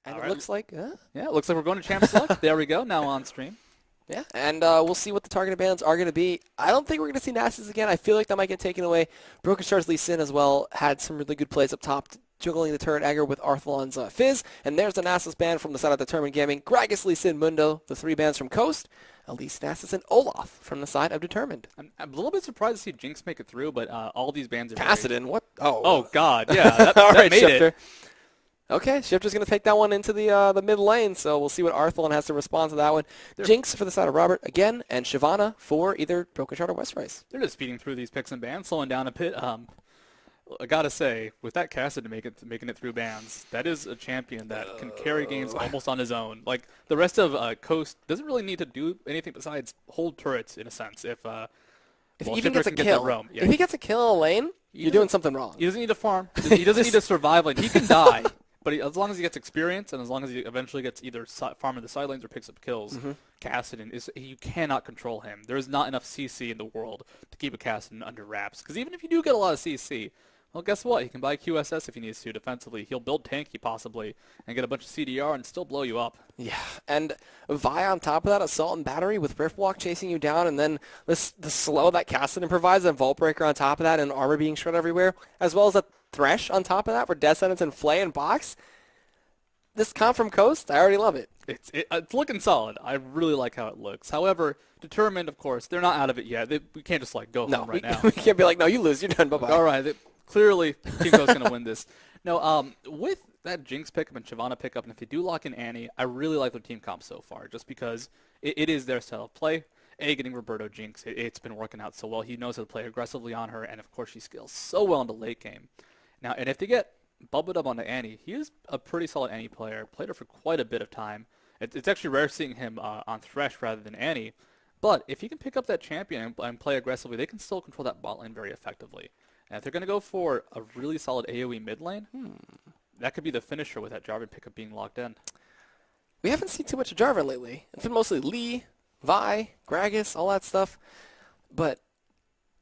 And it looks like... Yeah, it looks like we're going to Champ Select. There we go, now on stream. Yeah, and we'll see what the targeted bans are going to be. I don't think we're going to see Nasus again. I feel like that might get taken away. Broken Stars Lee Sin as well had some really good plays up top, juggling the turret aggro with Arthalon's Fizz. And there's the Nasus ban from the side of Determined Gaming. Gragas, Lee Sin, Mundo, the 3 bans from Coast. Elise, Nasus, and Olaf from the side of Determined. I'm a little bit surprised to see Jinx make it through, but all these bans are... Kassadin, what? Oh, God, yeah, that right, made Shifter. it. Okay, Shifter's going to take that one into the mid lane, so we'll see what Arthalon has to respond to that one. Jinx for the side of Robert again, and Shyvana for either Broken Shard or West Rice. They're just speeding through these picks and bans, slowing down a bit. I gotta say, with that Kassadin making it through bans, that is a champion that can carry games almost on his own. Like, the rest of Coast doesn't really need to do anything besides hold turrets, in a sense, if he even gets a kill. Yeah. If he gets a kill in a lane, you're doing something wrong. He doesn't need to farm. He doesn't need to survive. Like, he can die. But as long as he gets experience, and as long as he eventually gets either farming the side lanes or picks up kills, Kassadin you cannot control him. There is not enough CC in the world to keep a Kassadin under wraps. Because even if you do get a lot of CC, well, guess what? He can buy QSS if he needs to defensively. He'll build tanky possibly and get a bunch of CDR and still blow you up. Yeah, and Vi on top of that, Assault and Battery with Riftwalk chasing you down, and then the slow that Kassadin provides, and Vault Breaker on top of that, and armor being shredded everywhere, as well as that Thresh on top of that for Death Sentence and Flay and Box. This comp from Coast, I already love it. It's looking solid. I really like how it looks. However, Determined, of course, they're not out of it yet. We can't just go home right now. We can't be like, no, you lose, you're done, bye-bye. All right, clearly Team Coast is going to win this. No, with that Jinx pickup and Shyvana pickup, and if they do lock in Annie, I really like their team comp so far, just because it is their style of play. Getting Roberto Jinx, it's been working out so well. He knows how to play aggressively on her, and of course she scales so well in the late game. Now, and if they get bubbled up onto Annie, he is a pretty solid Annie player. Played her for quite a bit of time. It's actually rare seeing him on Thresh rather than Annie. But if he can pick up that champion and play aggressively, they can still control that bot lane very effectively. And if they're going to go for a really solid AoE mid lane, that could be the finisher with that Jarvan pickup being locked in. We haven't seen too much of Jarvan lately. It's been mostly Lee, Vi, Gragas, all that stuff. But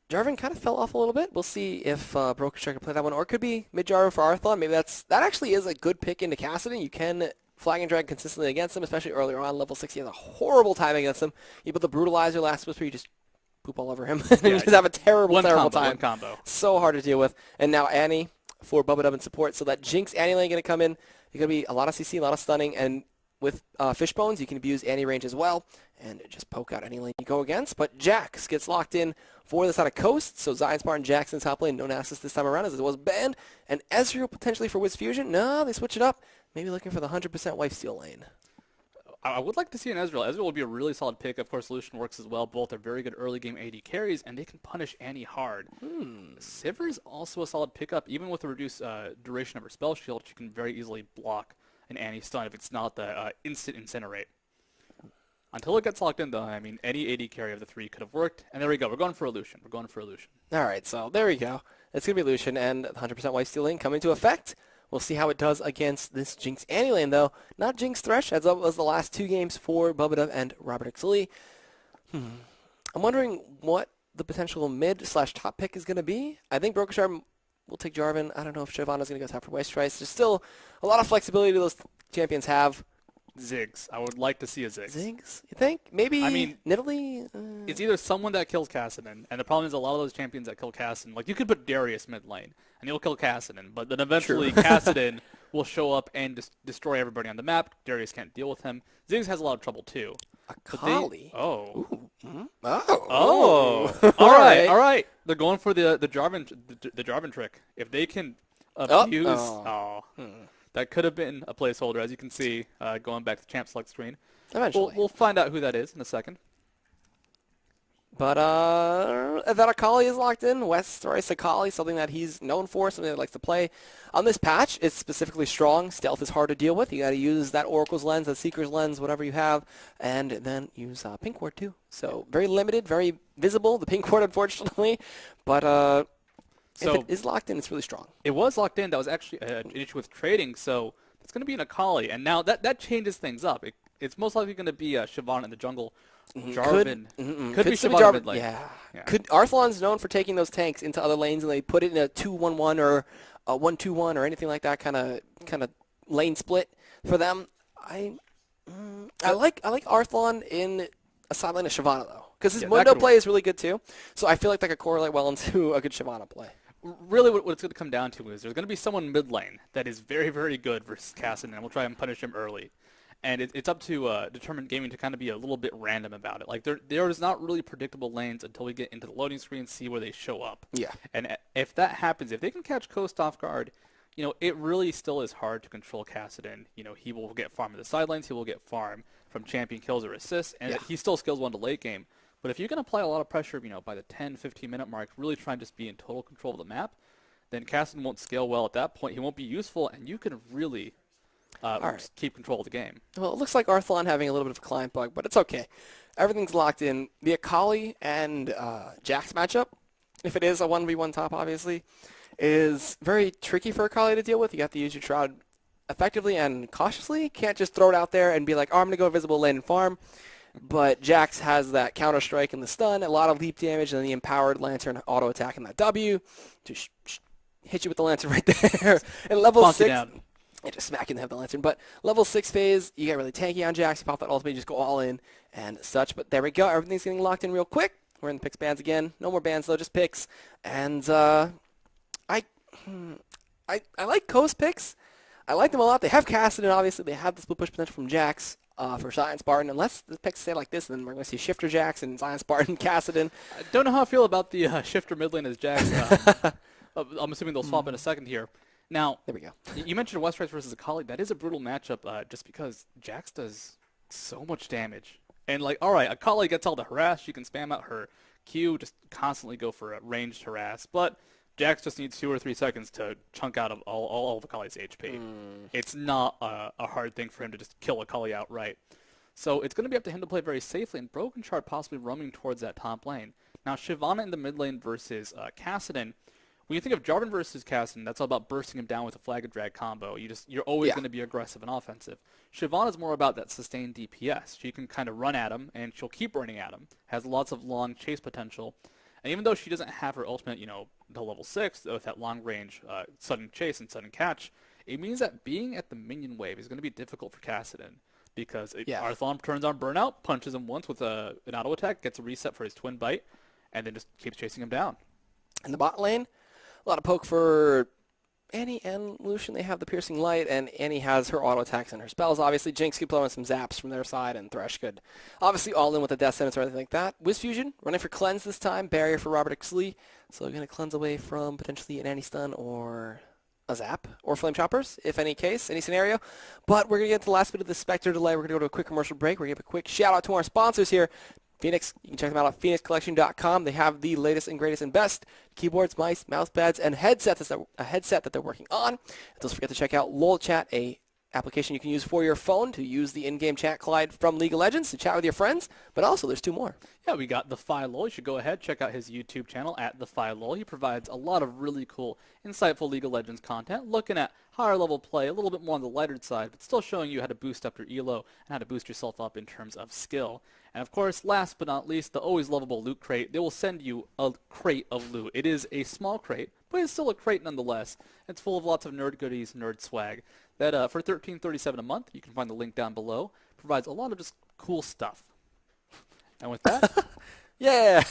Jarvan kind of fell off a little bit. We'll see if Broken Shard can play that one. Or it could be mid-Jarvan for Arthalon. Maybe that actually is a good pick into Kassadin. You can flag and drag consistently against him, especially earlier on. Level 6, he has a horrible time against him. You put the Brutalizer last whisper, you just poop all over him. And you just have a terrible time. One combo. So hard to deal with. And now Annie for Bubba Dub and support. So that Jinx Annie lane going to come in. You're going to be a lot of CC, a lot of stunning. And with Fishbones, you can abuse Annie range as well. And just poke out any lane you go against. But Jax gets locked in for the side of Coast. So Zion Spartan, Jackson top lane. No Nasus this time around as it was banned. And Ezreal potentially for Wiz Fusion. No, they switch it up. Maybe looking for the 100% Lifesteal lane. I would like to see an Ezreal. Ezreal would be a really solid pick. Of course, Solution works as well. Both are very good early game AD carries, and they can punish Annie hard. Sivir is also a solid pickup. Even with the reduced duration of her spell shield, she can very easily block an Annie stun if it's not the instant incinerate. Until it gets locked in, though, I mean, any AD carry of the 3 could have worked. And there we go. We're going for Lucian. All right, so there we go. It's going to be Lucian and the 100% Lifesteal lane coming into effect. We'll see how it does against this Jinx Annie lane, though. Not Jinx Thresh, as that was the last 2 games for Bubba and Robert X. Lee. I'm wondering what the potential mid/top pick is going to be. I think Broken Shard will take Jarvan. I don't know if Shyvana's going to go top for West Rice. There's still a lot of flexibility those champions have. Ziggs. I would like to see a Ziggs. Ziggs? You think? Maybe I mean, Nidalee? It's either someone that kills Kassadin, and the problem is a lot of those champions that kill Kassadin, like you could put Darius mid lane, and he'll kill Kassadin, but then eventually Kassadin will show up and destroy everybody on the map. Darius can't deal with him. Ziggs has a lot of trouble too. Akali? Oh. Oh. All right. They're going for the Jarvan trick. If they can abuse... That could have been a placeholder, as you can see, going back to the Champ Select screen. Eventually. We'll find out who that is in a second. But that Akali is locked in. West Rice Akali, something that he's known for, something that he likes to play. On this patch, it's specifically strong. Stealth is hard to deal with. You got to use that Oracle's lens, that Seeker's lens, whatever you have, and then use Pink Ward too. So very limited, very visible, the Pink Ward, unfortunately. But if it is locked in, it's really strong. It was locked in. That was actually an issue with trading, so it's going to be an Akali. And now that changes things up. It's most likely going to be Shyvana in the jungle. Jarvan. Could be Shyvana mid lane. Yeah. Arthalon's known for taking those tanks into other lanes, and they put it in a 2-1-1 or a 1-2-1 or anything like that kind of lane split. For them, I like Arthlon in a side lane of Shyvana though, because his Yeah, that Mundo could play work. is really good too. So I feel like that could correlate well into a good Shyvana play. Really, what it's going to come down to is there's going to be someone mid lane that is very, very good versus Cassidon, and we'll try and punish him early. And it's up to Determined Gaming to kind of be a little bit random about it. Like there's not really predictable lanes until we get into the loading screen and see where they show up. Yeah. And if that happens, if they can catch Coast off guard, it really still is hard to control Cassidon. He will get farm in the side lanes, he will get farm from champion kills or assists, and Yeah. he still scales one to late game. But if you can apply a lot of pressure, by the 10, 15-minute mark, really try and just be in total control of the map, then Cassidon won't scale well at that point. He won't be useful, and you can really right. just keep control of the game. Well, it looks like Arthlon having a little bit of a client bug, but it's okay. Everything's locked in. The Akali and Jax matchup, if it is a 1v1 top, obviously, is very tricky for Akali to deal with. You have to use your Shroud effectively and cautiously. Can't just throw it out there and be like, oh, I'm going to go visible lane and farm. But Jax has that counter-strike and the stun, a lot of leap damage, and then the empowered Lantern auto-attack and that W. Just hit you with the Lantern right there. And level Bonk you 6... down. Yeah, just smack in the Lantern. But level 6 phase, you get really tanky on Jax. You pop that ultimate, you just go all in and such. But there we go. Everything's getting locked in real quick. We're in the picks bans again. No more bans, though, just picks. And I like Coast picks. I like them a lot. They have Cassidon, obviously. They have the split push potential from Jax for Zion Spartan. Unless the picks stay like this, then we're going to see Shifter Jax and Zion Spartan, Cassidon. I don't know how I feel about the shifter mid lane as Jax. I'm assuming they'll swap in a second here. Now, There we go. you mentioned Westrice versus Akali. That is a brutal matchup just because Jax does so much damage. And, all right, Akali gets all the harass. She can spam out her Q, just constantly go for a ranged harass. But Jax just needs 2 or 3 seconds to chunk out of all of Akali's HP. It's not a hard thing for him to just kill Akali outright. So it's going to be up to him to play very safely, and Broken Shard possibly roaming towards that top lane. Now, Shyvana in the mid lane versus Cassidon. When you think of Jarvan versus Cassidon, that's all about bursting him down with a flag and drag combo. You're always going to be aggressive and offensive. Shyvana's more about that sustained DPS. She can kind of run at him, and she'll keep running at him. Has lots of long chase potential. And even though she doesn't have her ultimate, until level 6, with that long range sudden chase and sudden catch, it means that being at the minion wave is going to be difficult for Cassidon. Because Arthlon turns on Burnout, punches him once with an auto attack, gets a reset for his twin bite, and then just keeps chasing him down. In the bot lane, a lot of poke for Annie and Lucian. They have the Piercing Light, and Annie has her auto attacks and her spells. Obviously, Jinx could blow in some zaps from their side, and Thresh could obviously all in with the Death Sentence or anything like that. Wiz Fusion, running for Cleanse this time. Barrier for Robert Xlee. So we're going to cleanse away from potentially an Annie stun or a zap or Flame Choppers, if any case, any scenario. But we're going to get to the last bit of the Spectre delay. We're going to go to a quick commercial break. We're going to give a quick shout out to our sponsors here. Phoenix, you can check them out at phoenixcollection.com. They have the latest and greatest and best keyboards, mice, mouse pads, and headsets. A headset that they're working on. And don't forget to check out LolChat, a application you can use for your phone to use the in-game chat Clyde from League of Legends to chat with your friends. But also, there's 2 more. Yeah, we got The Lol. You should go ahead, check out his YouTube channel at The Lol. He provides a lot of really cool, insightful League of Legends content, looking at higher level play, a little bit more on the lighter side, but still showing you how to boost up your elo and how to boost yourself up in terms of skill. And of course, last but not least, the always lovable loot crate. They will send you a crate of loot. It is a small crate, but it's still a crate nonetheless. It's full of lots of nerd goodies, nerd swag. That for $13.37 a month, you can find the link down below. Provides a lot of just cool stuff. And with that, Yeah.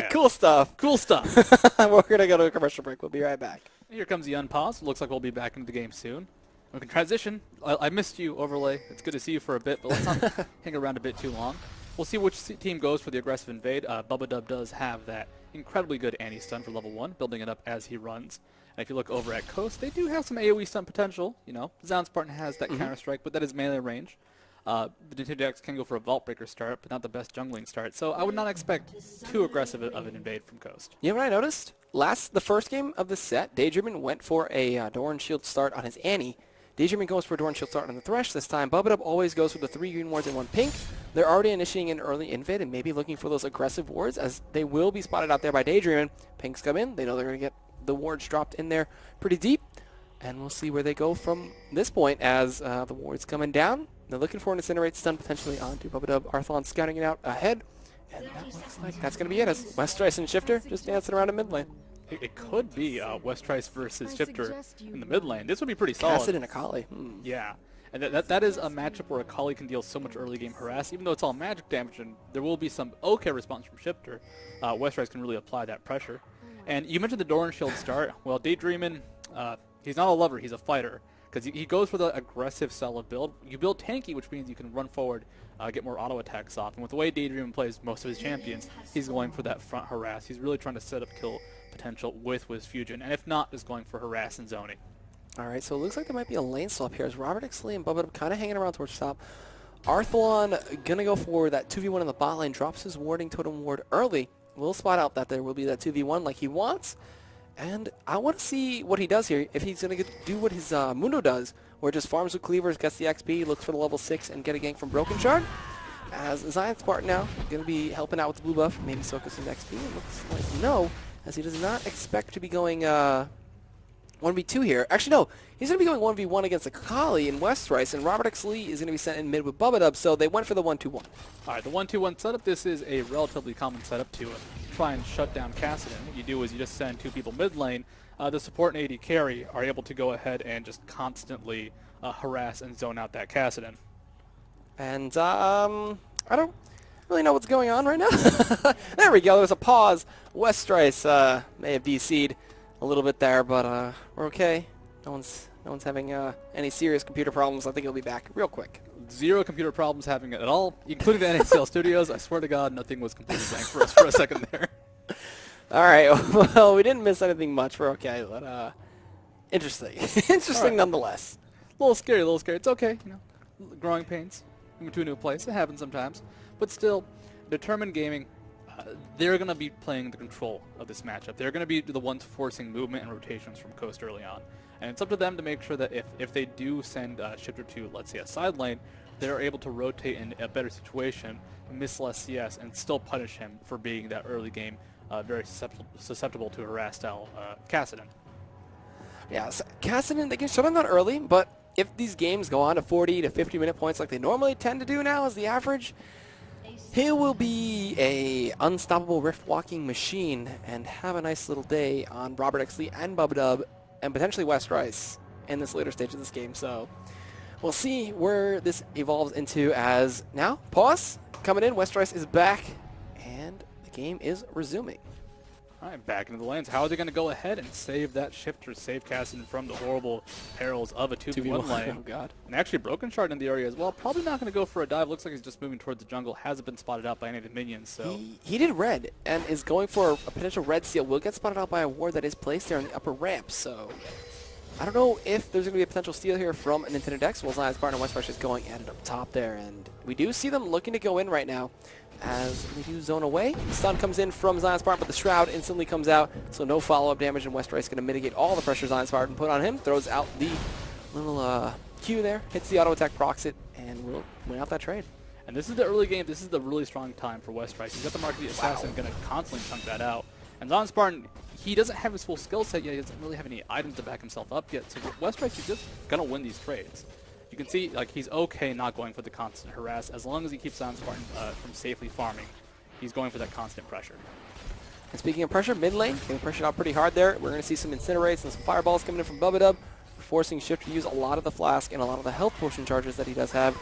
Cool stuff. cool stuff. We're going to go to a commercial break. We'll be right back. Here comes the unpause. Looks like we'll be back into the game soon. We can transition. I missed you, Overlay. It's good to see you for a bit, but let's not hang around a bit too long. We'll see which team goes for the aggressive invade. Bubba Dub does have that incredibly good anti-stun for level 1, building it up as he runs. And if you look over at Coast, they do have some AoE stun potential. Zion Spartan has that counter-strike, but that is melee range. The Nintendo Jax can go for a Vault Breaker start, but not the best jungling start. So I would not expect too aggressive of an invade from Coast. You know what I noticed? The first game of the set, Daydreamin went for a Doran Shield start on his Annie. Daydreamin goes for a Doran Shield start on the Thresh this time. Bubba always goes for the 3 green wards and 1 pink. They're already initiating an early invade and maybe looking for those aggressive wards as they will be spotted out there by Daydreamin. Pinks come in. They know they're going to get the wards dropped in there pretty deep. And we'll see where they go from this point as the wards coming down. They're looking for an Incinerate stun potentially onto Bubba Dub. Arthlon scouting it out ahead. And that looks like that's going to be it as Westrice and Shifter just dancing around in mid lane. It could be Westrice versus Shifter in the mid lane. This would be pretty solid. Cassid and Akali. Yeah. And that is a matchup where Akali can deal so much early game harass, even though it's all magic damage, and there will be some okay response from Shifter. Westrice can really apply that pressure. And you mentioned the Doran Shield start. Well, Daydreamin', he's not a lover, he's a fighter. Because he goes for the aggressive style of build. You build tanky, which means you can run forward, get more auto attacks off. And with the way Daydreamin' plays most of his champions, he's going for that front harass. He's really trying to set up kill potential with Fusion. And if not, is going for harass and zoning. All right, so it looks like there might be a lane swap here as Robert Xlee and Bubba kind of hanging around towards the top. Arthalon going to go for that 2v1 in the bot lane, drops his warding totem ward early. We'll spot out that there will be that 2v1 like he wants. And I want to see what he does here, if he's going to do what his Mundo does, where just farms with cleavers, gets the XP, looks for the level 6, and get a gank from Broken Shard. As Zion Spartan now going to be helping out with the blue buff, maybe focus on XP. It looks like no, as he does not expect to be going 1v2 here. Actually, no. He's going to be going 1v1 against Akali and Westrice, and Robert Xlee is going to be sent in mid with Bubba, so they went for the 1-2-1. All right, the 1-2-1 setup, this is a relatively common setup to try and shut down Kassadin. What you do is you just send two people mid lane. The support and AD carry are able to go ahead and just constantly harass and zone out that Kassadin. And I don't really know what's going on right now. There we go. There was a pause. Westrice may have DC'd a little bit there, but we're okay. No one's having any serious computer problems. I think he'll be back real quick. Zero computer problems having it at all, including the NACL studios. I swear to God, nothing was completely blank for us for a second there. All right. Well, we didn't miss anything much. We're okay, but interesting. Interesting right. nonetheless. A little scary, It's okay, you know. Growing pains. Moving to a new place. It happens sometimes. But still, Determined Gaming, they're going to be playing the control of this matchup. They're going to be the ones forcing movement and rotations from Coast early on. And it's up to them to make sure that if they do send Shifter to, let's say, a side lane, they're able to rotate in a better situation, miss less CS, and still punish him for being that early game very susceptible to harass-style Kassadin. Yeah, so Kassadin, they can shut him down early, but if these games go on to 40 to 50-minute points like they normally tend to do now as the average, he will be a unstoppable rift-walking machine and have a nice little day on Robert Xlee and Bubba and potentially Westrice in this later stage of this game. So we'll see where this evolves into as now, pause, coming in, Westrice is back, and the game is resuming. All right, back into the lanes. How are they going to go ahead and save that Shifter, save Kassadin from the horrible perils of a 2v1 lane? Oh, God. And actually, Broken Shard in the area as well. Probably not going to go for a dive. Looks like he's just moving towards the jungle. Hasn't been spotted out by any of the minions. So He did red and is going for a potential red seal. Will get spotted out by a ward that is placed there in the upper ramp. So I don't know if there's going to be a potential steal here from Nintendo Dex. Well, Zion's partner Westrice is going at it up top there. And we do see them looking to go in right now as we do zone away. The stun comes in from Zion Spartan, but the Shroud instantly comes out, so no follow-up damage, and Westrice is going to mitigate all the pressure Zion Spartan put on him, throws out the little Q there, hits the auto attack, procs it, and will win out that trade. And this is the early game. This is the really strong time for Westrice. He's got the Mark of the Assassin, going to constantly chunk that out. And Zion Spartan, he doesn't have his full skill set yet. He doesn't really have any items to back himself up yet. So Westrice is just going to win these trades. You can see like he's okay not going for the constant harass. As long as he keeps Zion Spartan from safely farming, he's going for that constant pressure. And speaking of pressure, mid lane, getting pressured out pretty hard there. We're going to see some Incinerates and some Fireballs coming in from Bubba, forcing Shift to use a lot of the Flask and a lot of the health potion charges that he does have.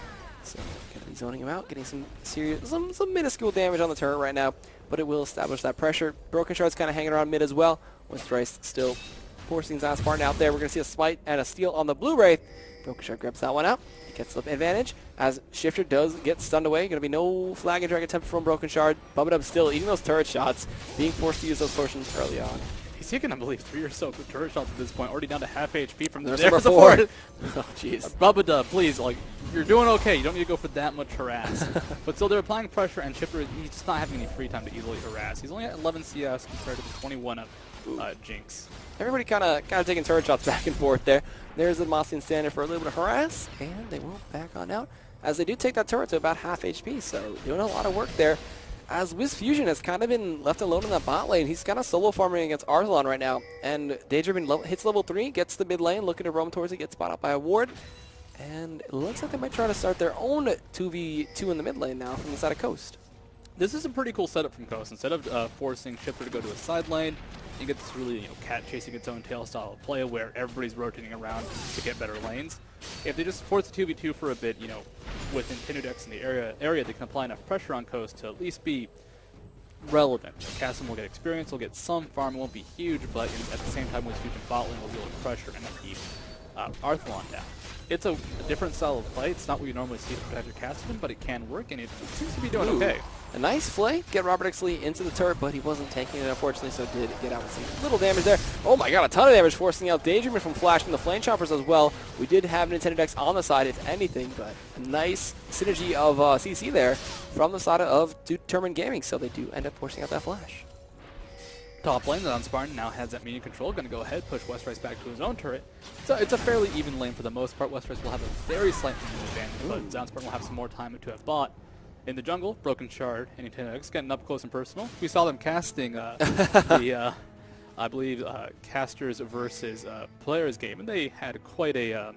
So going to be zoning him out, getting some serious, some minuscule damage on the turret right now, but it will establish that pressure. Broken Shard's kind of hanging around mid as well, with Thrice still forcing Zion Spartan out there. We're going to see a smite and a steal on the Blue Wraith. Broken Shard grabs that one out. He gets the advantage as Shifter does get stunned away. Going to be no flag and drag attempt from Broken Shard. Bubba still eating those turret shots, being forced to use those potions early on. He's taken, I believe, 3 or so turret shots at this point, already down to half HP from There's there. number 4. Oh, jeez. Bubba, please, like, you're doing okay. You don't need to go for that much harass. But still, they're applying pressure, and Shifter, he's just not having any free time to easily harass. He's only at 11 CS compared to the 21 of Jinx. Everybody kind of taking turret shots back and forth there. There's the Mossian standard for a little bit of harass, and they will back on out as they do take that turret to about half HP, so doing a lot of work there. As WizFusion has kind of been left alone in that bot lane, he's kind of solo farming against Arthalon right now, and Daydreamin hits level 3, gets the mid lane, looking to roam towards it, gets spotted out by a ward, and it looks like they might try to start their own 2v2 in the mid lane now from the side of Coast. This is a pretty cool setup from Coast. Instead of forcing Shifter to go to a side lane, you get this really cat chasing its own tail style of play where everybody's rotating around to get better lanes. if they just force the 2v2 for a bit, you know, with Nintendo decks in the area, they can apply enough pressure on Coast to at least be relevant. Cassim will get experience, will get some farm, it won't be huge, but at the same time, with Fusion bot lane will be able to pressure and keep Arthalon down. It's a different style of play. It's not what you normally see from Patrick Cassim, but it can work, and it seems to be doing okay. A nice flay, get Robert Exley into the turret, but he wasn't tanking it, unfortunately, so did get out with some little damage there. Oh my god, a ton of damage, forcing out Daydreamer from flashing the Flame Choppers as well. We did have Nintendo decks on the side, if anything, but a nice synergy of CC there from the side of Determined Gaming, so they do end up forcing out that flash. Top lane, the Spartan now has that minion control, going to go ahead, push Westrice back to his own turret. So it's a fairly even lane for the most part. Westrice will have a very slight advantage, but Spartan will have some more time to have bought. In the jungle, Broken Shard and Nintendo X getting up close and personal. We saw them casting the, I believe, casters versus players game, and they had quite a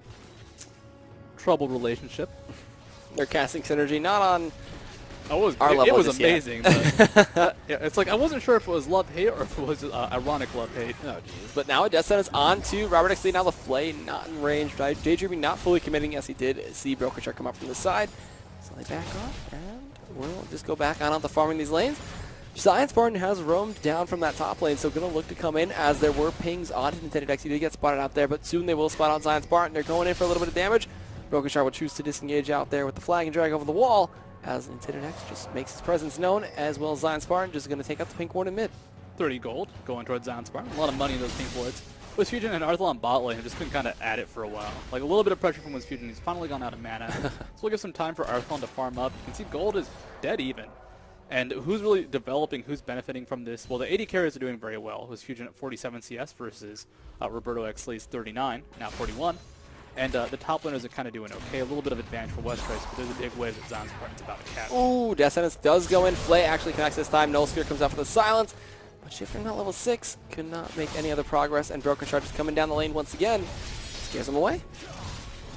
troubled relationship. Their casting synergy, not on our level. It was amazing. But, yeah, it's like I wasn't sure if it was love-hate or if it was ironic love-hate. Oh, jeez. But now a Death Sentence on to Robert Exley. Now the flay not in range. Daydreaming not fully committing. Yes, he did see Broken Shard come up from the side. So they back off, and we'll just go back on the farming these lanes. Science Spartan has roamed down from that top lane, so going to look to come in as there were pings on Nintendo decks. He did get spotted out there, but soon they will spot on Science Spartan. They're going in for a little bit of damage. Broken Shard will choose to disengage out there with the flag and drag over the wall as Nintendo decks just makes his presence known, as well as Zion Spartan just going to take out the pink ward in mid. 30 gold going towards Zion Spartan. A lot of money in those pink wards. Wiz Fusion and Arthalon bot lane have just been kind of at it for a while. Like a little bit of pressure from Wiz Fusion. He's finally gone out of mana. So we'll give some time for Arthalon to farm up. You can see gold is dead even. And who's really developing, who's benefiting from this? Well, the AD carriers are doing very well. Wiz Fusion at 47 CS versus Roberto Exley's 39, now 41. And the top laners are kind of doing okay. A little bit of advantage for Westrice, but there's a big wave that Zion Spartan's about to catch. Ooh, Death Sentence does go in. Flay actually connects this time. Null Sphere comes out for the silence. But shifting at level 6 could not make any other progress, and Broken Shard is coming down the lane once again. Scares him away.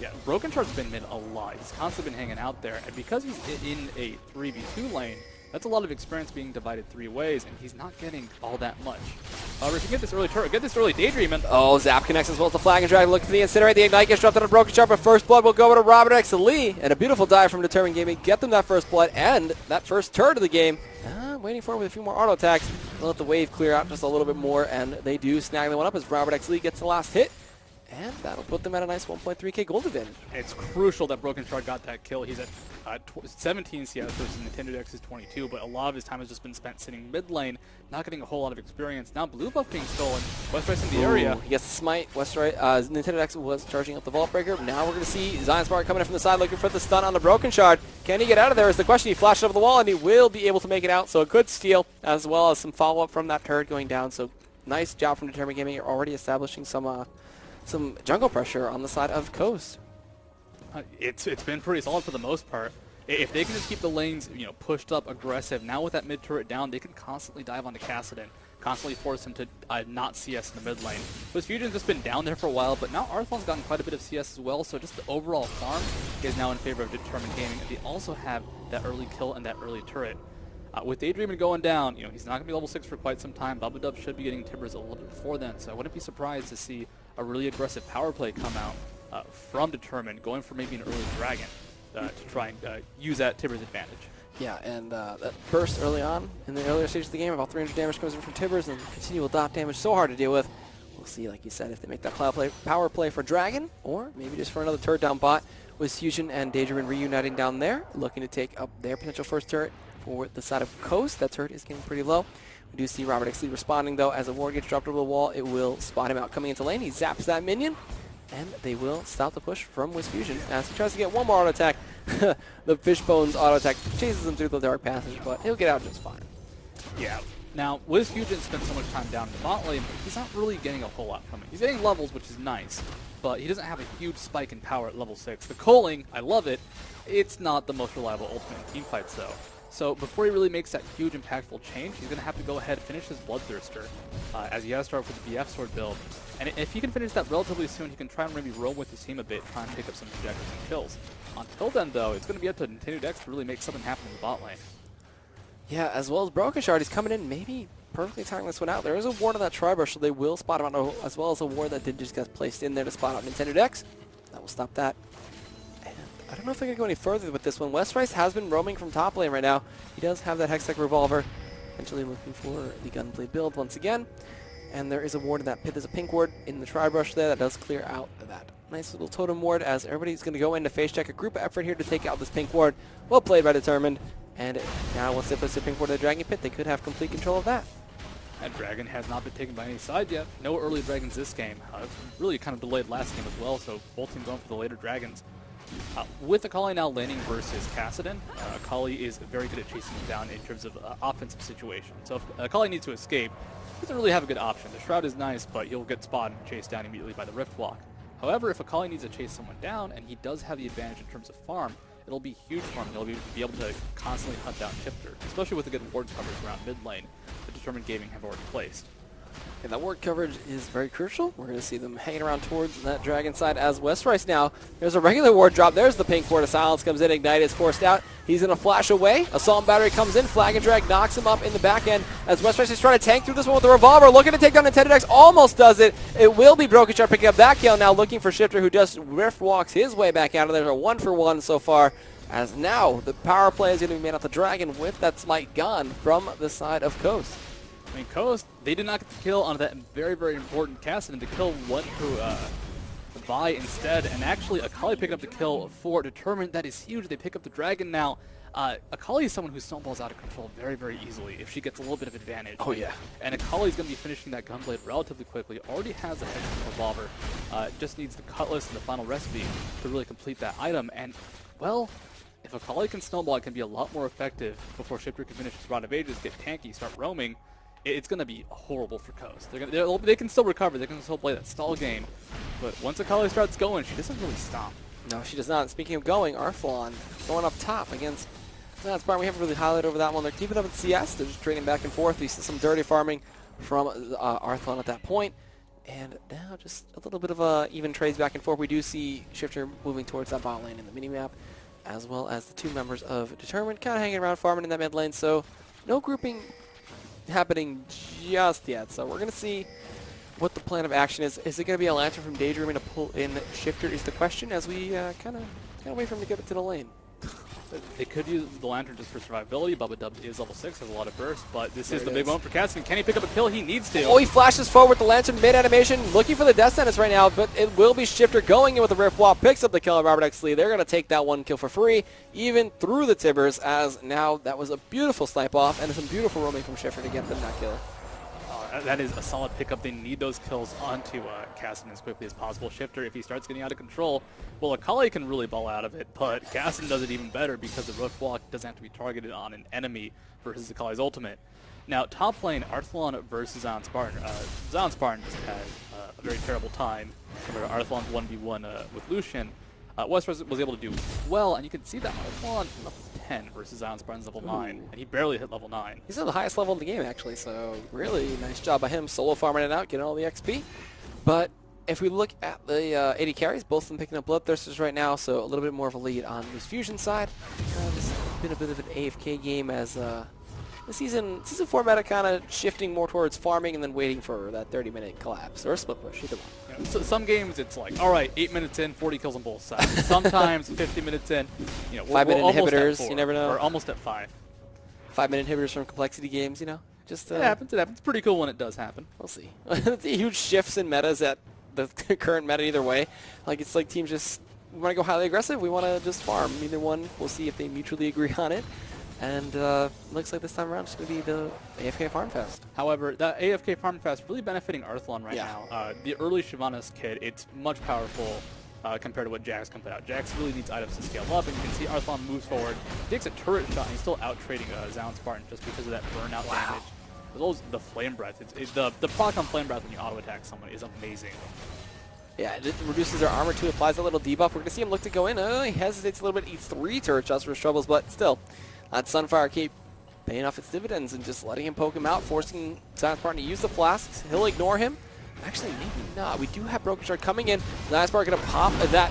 Yeah, Broken Shard's been mid a lot. He's constantly been hanging out there, and because he's in a 3v2 lane, that's a lot of experience being divided 3 ways, and he's not getting all that much. However, if you get this early turret, get this early Daydream, and oh, Zap connects as well as the flag and drag. Look for the Incinerate. The Ignite gets dropped on a Broken Shard, but first blood will go to Robert Exley, and a beautiful dive from Determined Gaming. Get them that first blood and that first turret of the game. Waiting for him with a few more auto attacks. They'll let the wave clear out just a little bit more, and they do snag the one up as Robert Exley gets the last hit. And that'll put them at a nice 1.3k gold advantage. It's crucial that Broken Shard got that kill. He's at 17 CS versus Nintendo Dex's 22, but a lot of his time has just been spent sitting mid lane, not getting a whole lot of experience. Now blue buff being stolen. Westrice in the area. He gets the smite. Westrice, Nintendo Dex was charging up the Vault Breaker. Now we're going to see Zion Spartan coming in from the side looking for the stun on the Broken Shard. Can he get out of there is the question. He flashed over the wall, and he will be able to make it out. So a good steal, as well as some follow-up from that turret going down. So nice job from Determined Gaming. You're already establishing some jungle pressure on the side of Coast. It's been pretty solid for the most part. If they can just keep the lanes, pushed up, aggressive, now with that mid turret down, they can constantly dive onto Kassadin, constantly force him to not CS in the mid lane. Wiz Fusion's just been down there for a while, but now Arthalon's gotten quite a bit of CS as well, so just the overall farm is now in favor of Determined Gaming, and they also have that early kill and that early turret. With Daydreaming going down, he's not going to be level 6 for quite some time. Bubba Dub should be getting Tibbers a little bit before then, so I wouldn't be surprised to see a really aggressive power play come out from Determined, going for maybe an early Dragon to try and use that Tibbers advantage. Yeah, and that burst early on in the earlier stage of the game, about 300 damage comes in from Tibbers, and continual dot damage so hard to deal with. We'll see, like you said, if they make that power play for Dragon, or maybe just for another turret down bot, with Fusion and Daydream reuniting down there, looking to take up their potential first turret for the side of Coast. That turret is getting pretty low. We do see Robert Exley responding, though. As a ward gets dropped over the wall, it will spot him out coming into lane. He zaps that minion, and they will stop the push from Wiz Fusion as he tries to get one more auto attack. The Fishbone's auto attack chases him through the Dark Passage, but he'll get out just fine. Yeah. Now, Wiz Fusion spent so much time down in the bot lane, but he's not really getting a whole lot from it. He's getting levels, which is nice, but he doesn't have a huge spike in power at level 6. The culling, I love it. It's not the most reliable ultimate in teamfights, though. So before he really makes that huge impactful change, he's going to have to go ahead and finish his Bloodthirster, as he has to start with the BF Sword build. And if he can finish that relatively soon, he can try and maybe roll with his team a bit, try and pick up some objectives and kills. Until then, though, it's going to be up to Nintendo Dex to really make something happen in the bot lane. Yeah, as well as Broken Shard, he's coming in maybe perfectly timing this one out. There is a ward on that Tri-Brush, so they will spot him out, as well as a ward that did just get placed in there to spot out Nintendo Dex. That will stop that. And I don't know if they're going to go any further with this one. Westrice has been roaming from top lane right now. He does have that Hextech Revolver. Eventually looking for the Gunblade build once again. And there is a ward in that pit. There's a pink ward in the Tri-Brush there that does clear out that nice little totem ward as everybody's going to go in to face check. A group effort here to take out this pink ward. Well played by Determined. And now once they place their pink ward in the Dragon Pit, they could have complete control of that. That dragon has not been taken by any side yet. No early dragons this game. Really kind of delayed last game as well, so both teams going for the later dragons. With Akali now laning versus Kassadin, Akali is very good at chasing him down in terms of offensive situation. So if Akali needs to escape, he doesn't really have a good option. The Shroud is nice, but he'll get spotted and chased down immediately by the Rift Walk. However, if Akali needs to chase someone down, and he does have the advantage in terms of farm, it'll be huge for him. He'll be able to constantly hunt down Shifter, especially with the good ward coverage around mid lane that Determined Gaming have already placed. And that ward coverage is very crucial. We're going to see them hanging around towards that dragon side as Westrice now. There's a regular ward drop. There's the pink ward of silence comes in. Ignite is forced out. He's going to flash away. Assault Battery comes in. Flag and Drag knocks him up in the back end as Westrice is trying to tank through this one with the revolver. Looking to take down Intended X. Almost does it. It will be Broken Shard picking up that kill now, looking for Shifter, who just rift walks his way back out of there. A 1-for-1 so far. As now the power play is going to be made off the dragon with that Smite gun from the side of Coast. I mean, Coast, they did not get the kill on that very, very important Kassadin. The kill went to Vi instead, and actually Akali picking up the kill for Determined. That is huge. They pick up the dragon now. Akali is someone who snowballs out of control very, very easily if she gets a little bit of advantage. Oh, yeah. And Akali's going to be finishing that Gunblade relatively quickly. Already has a Hextech Revolver. Just needs the Cutlass and the final recipe to really complete that item. And, well, if Akali can snowball, it can be a lot more effective before Shifter can finish his Rod of Ages, get tanky, start roaming. It's going to be horrible for Coast. They can still recover. They can still play that stall game. But once Akali starts going, she doesn't really stop. No, she does not. Speaking of going, Arthlon going up top against that's part we haven't really highlighted over that one. They're keeping up at CS. They're just trading back and forth. We see some dirty farming from Arthlon at that point. And now just a little bit of even trades back and forth. We do see Shifter moving towards that bot lane in the minimap, as well as the two members of Determined kind of hanging around farming in that mid lane. So no grouping happening just yet. So we're going to see what the plan of action is. Is it going to be a Lantern from Daydreaming to pull in Shifter is the question as we kind of wait for him to get it to the lane. They could use the Lantern just for survivability. Bubba Dub is level 6, has a lot of burst, but this is the big moment for Kassadin. Can he pick up a kill? He needs to. Oh, he flashes forward with the Lantern mid-animation, looking for the Death Sentence right now, but it will be Shifter going in with the Rift Wall, picks up the kill of Robert X. Lee. They're going to take that one kill for free, even through the Tibbers, as now that was a beautiful snipe off and some beautiful roaming from Shifter to get them that kill. That is a solid pickup. They need those kills onto Kassadin as quickly as possible. Shifter, if he starts getting out of control, well, Akali can really ball out of it, but Kassadin does it even better because the Rift Walk doesn't have to be targeted on an enemy versus Akali's ultimate. Now, top lane, Arthlon versus Zion Spartan. Zion Spartan just had a very terrible time compared to Arthlon's 1v1 with Lucian. Westeros was able to do well, and you can see that Arthlon level 10 versus Zion Spartan's level 9, and he barely hit level 9. He's at the highest level in the game, actually, so really nice job by him solo farming it out, getting all the XP. But if we look at the AD carries, both of them picking up Bloodthirsters right now, so a little bit more of a lead on this Fusion side. This has been a bit of an AFK game as the season 4 meta kind of shifting more towards farming and then waiting for that 30-minute collapse, or a split push, either one. Yeah, so some games it's like, all right, 8 minutes in, 40 kills on both sides. Sometimes 50 minutes in, you know, 5-minute inhibitors, 4, you never know. Or almost at 5. 5-minute inhibitors from complexity games, you know. Just it happens. It happens. Pretty cool when it does happen. We'll see. Huge shifts in metas at the current meta either way. Like it's like teams just want to go highly aggressive. We want to just farm. Either one. We'll see if they mutually agree on it. And looks like this time around it's going to be the AFK Farm Fest. However, that AFK Farm Fest really benefiting Arthlon right now. The early Shyvana's kit, it's much powerful compared to what Jax can put out. Jax really needs items to scale up, and you can see Arthlon moves forward, takes a turret shot, and he's still out trading Zion Spartan just because of that burnout damage. As well as the Flame Breath. The proc on Flame Breath when you auto attack someone is amazing. Yeah, it reduces their armor too, applies a little debuff. We're going to see him look to go in. He hesitates a little bit, eats 3 turret shots for his troubles, but still, that Sunfire keep paying off its dividends and just letting him poke him out, forcing Zion Spartan to use the flasks. He'll ignore him. Actually, maybe not. We do have Broken Shard coming in. Zion Spartan going to pop that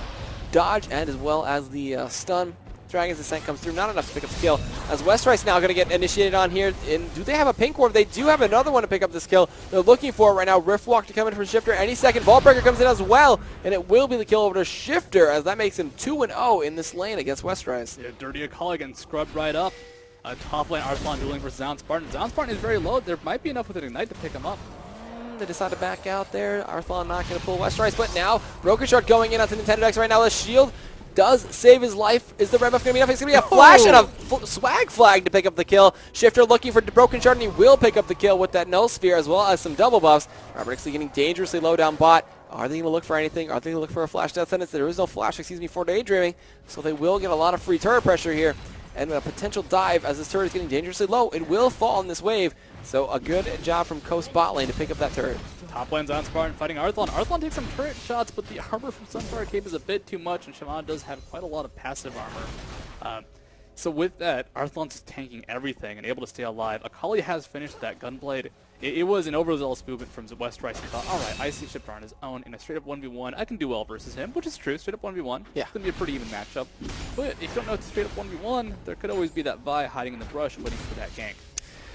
dodge and as well as the stun. Dragon's Descent comes through. Not enough to pick up the kill. As Westrice now going to get initiated on here. And do they have a pink ward? They do have another one to pick up this kill. They're looking for it right now. Riftwalk to come in from Shifter. Any second, Vaultbreaker comes in as well. And it will be the kill over to Shifter, as that makes him 2-0 in this lane against Westrice. Yeah, Dirty Akali getting scrubbed right up. Top lane Arslan dueling versus Zound Spartan. Zound Spartan is very low. There might be enough with an Ignite to pick him up. They decide to back out there. Arthlon not going to pull Westrice, but now Broken Shard going in onto Nintendo X right now. The shield does save his life. Is the red buff going to be enough? It's going to be a flash and a swag flag to pick up the kill. Shifter looking for Broken Shard, and he will pick up the kill with that Null Sphere as well as some double buffs. Robert Ixley getting dangerously low down bot. Are they going to look for anything? Are they going to look for a flash death sentence? There is no flash, for Daydreaming, so they will get a lot of free turret pressure here. And a potential dive as this turret is getting dangerously low. It will fall in this wave. So a good job from Coast bot lane to pick up that turret. Top lane's on Spartan fighting Arthlon. Arthlon takes some turret shots, but the armor from Sunfire Cape is a bit too much, and Shyvana does have quite a lot of passive armor. So with that, Arthlon's just tanking everything and able to stay alive. Akali has finished that Gunblade. It was an overzealous movement from Westrice. He thought, alright, I see Shifter on his own in a straight up 1v1. I can do well versus him, which is true. Straight up 1v1. Yeah. It's going to be a pretty even matchup. But if you don't know it's straight up 1v1, there could always be that Vi hiding in the brush waiting for that gank.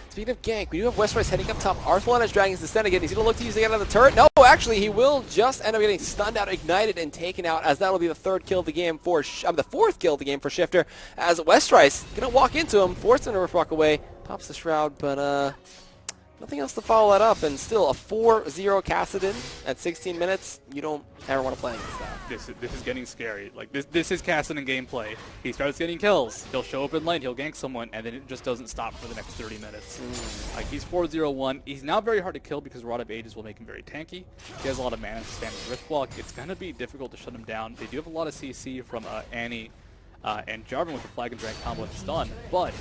Speaking of gank, we do have Westrice heading up top. Arthlon has Dragon's Descent again. He's going to look to use it out of the turret. No, actually, he will just end up getting stunned out, ignited, and taken out, as that will be the third kill of the game for, the fourth kill of the game for Shifter, as Westrice going to walk into him, force him to walk away, pops the Shroud, but nothing else to follow that up, and still a 4-0 Kassadin at 16 minutes. You don't ever want to play against that. This is getting scary. Like this is Kassadin gameplay. He starts getting kills. He'll show up in lane. He'll gank someone, and then it just doesn't stop for the next 30 minutes. Like he's 4-0-1. He's now very hard to kill because Rod of Ages will make him very tanky. He has a lot of mana to stand with Riftwalk. It's gonna be difficult to shut him down. They do have a lot of CC from Annie. And Jarvan with the Flag and Drag combo and stun, but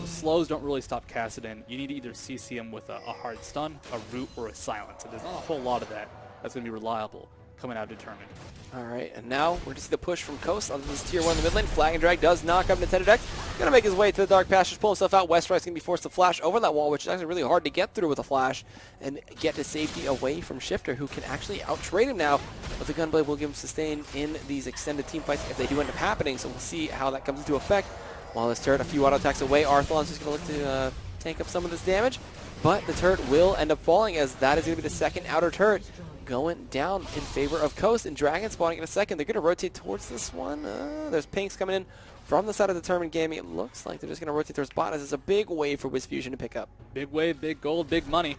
slows don't really stop Kassadin. You need to either CC him with a hard stun, a root, or a silence. And there's not a whole lot of that that's going to be reliable coming out of Determined. All right, and now we're going to see the push from Coast on this tier 1 in the mid lane. Flag and Drag does knock up Nintendo Dex. Going to make his way to the Dark Pastures, pull himself out. Westrice going to be forced to flash over that wall, which is actually really hard to get through with a flash, and get to safety away from Shifter, who can actually out-trade him now. But the Gunblade will give him sustain in these extended team fights if they do end up happening, so we'll see how that comes into effect. While this turret a few auto attacks away, Arthlon's just going to look to tank up some of this damage, but the turret will end up falling, as that is going to be the second outer turret going down in favor of Coast, and Dragon spawning in a second. They're going to rotate towards this one. There's pinks coming in from the side of Determined Gaming. It looks like they're just going to rotate towards bot, as it's a big wave for WizFusion to pick up. Big wave, big gold, big money.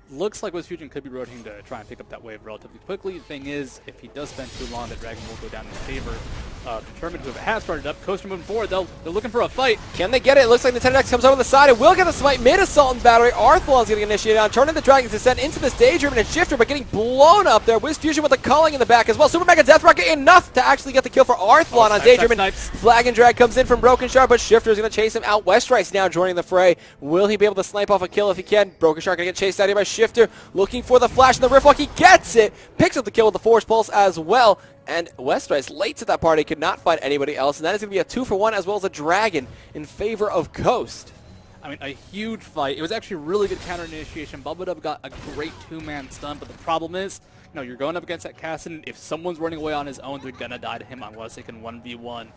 Looks like WizFusion could be rotating to try and pick up that wave relatively quickly. The thing is, if he does spend too long, the Dragon will go down in favor of Determined, who has started up. Coaster moving forward, though. They're looking for a fight. Can they get it? It looks like the Nintendo X comes over the side. It will get the smite mid-assault and battery. Arthlon's getting initiated on, turning the Dragon's Descent into this Daydream and Shifter, but getting blown up there. WizFusion with the culling in the back as well. Super Mega Death Rocket enough to actually get the kill for Arthlon on Daydream. Flag and Drag comes in from Broken Shard, but Shifter's going to chase him out. Westrice now joining the fray. Will he be able to snipe off a kill if he can? Broken Shard going to get chased out here by Shifter, looking for the flash in the Riftwalk. He gets it, picks up the kill with the Force Pulse as well. And Westrice, late to that party, could not find anybody else, and that is going to be a 2-for-1 as well as a Dragon in favor of Coast. I mean, a huge fight. It was actually really good counter initiation. Bubba got a great two-man stun, but the problem is, you're going up against that Kassadin. If someone's running away on his own, they're going to die to him unless they can 1v1.